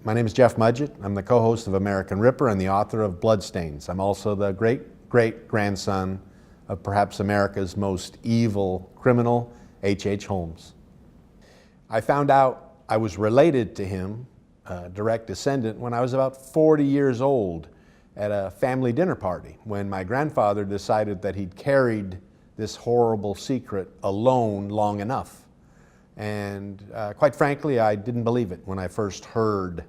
My name is Jeff Mudgett. I'm the co-host of American Ripper and the author of Bloodstains. I'm also the great-great-grandson of perhaps America's most evil criminal, H.H. Holmes. I found out I was related to him, a direct descendant, when I was about 40 years old at a family dinner party, when my grandfather decided that he'd carried this horrible secret alone long enough. And quite frankly, I didn't believe it when I first heard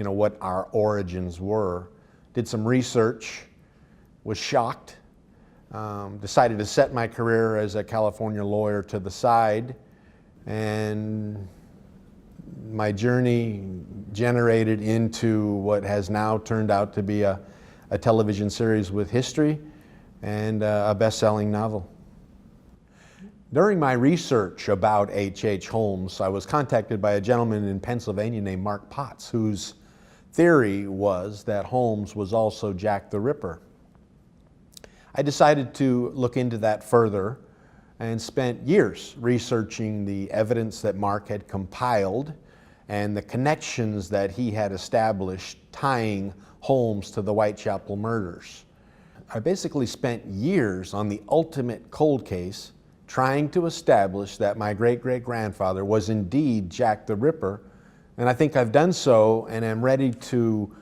what our origins were. Did some research, was shocked, decided to set my career as a California lawyer to the side, and my journey generated into what has now turned out to be a television series with history and a best-selling novel. During my research about H.H. Holmes, I was contacted by a gentleman in Pennsylvania named Mark Potts, whose theory was that Holmes was also Jack the Ripper. I decided to look into that further and spent years researching the evidence that Mark had compiled and the connections that he had established tying Holmes to the Whitechapel murders. I basically spent years on the ultimate cold case trying to establish that my great-great-grandfather was indeed Jack the Ripper, and I think I've done so and am ready to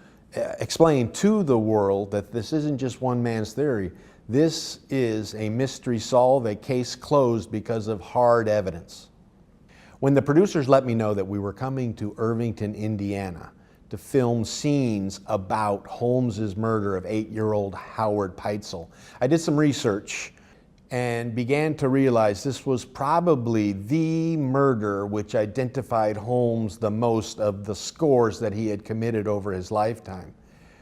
explain to the world that this isn't just one man's theory. This is a mystery solved, a case closed because of hard evidence. When the producers let me know that we were coming to Irvington, Indiana to film scenes about Holmes's murder of 8-year-old Howard Peitzel, I did some research and began to realize this was probably the murder which identified Holmes the most of the scores that he had committed over his lifetime.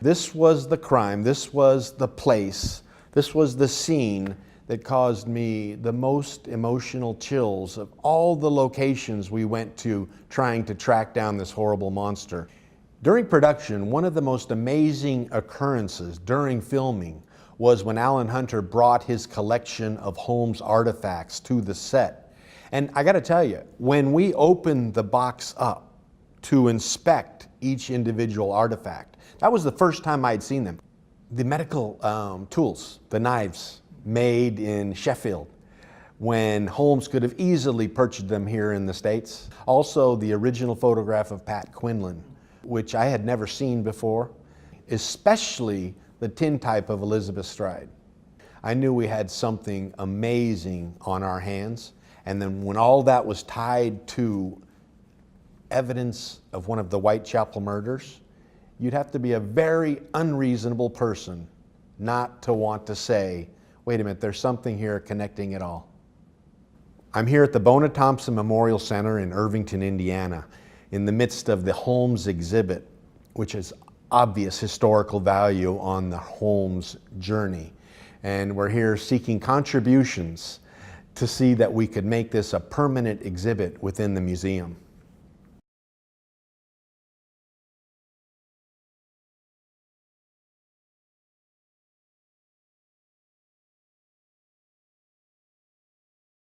This was the crime, this was the place, this was the scene that caused me the most emotional chills of all the locations we went to trying to track down this horrible monster. During production, one of the most amazing occurrences during filming was when Alan Hunter brought his collection of Holmes artifacts to the set. And I gotta tell you, when we opened the box up to inspect each individual artifact, that was the first time I'd seen them. The medical tools, the knives made in Sheffield, when Holmes could have easily purchased them here in the States. Also, the original photograph of Pat Quinlan, which I had never seen before, especially the tintype of Elizabeth Stride. I knew we had something amazing on our hands, and then when all that was tied to evidence of one of the Whitechapel murders, you'd have to be a very unreasonable person not to want to say, wait a minute, there's something here connecting it all. I'm here at the Bona Thompson Memorial Center in Irvington, Indiana, in the midst of the Holmes exhibit, which is obvious historical value on the Holmes journey. And we're here seeking contributions to see that we could make this a permanent exhibit within the museum.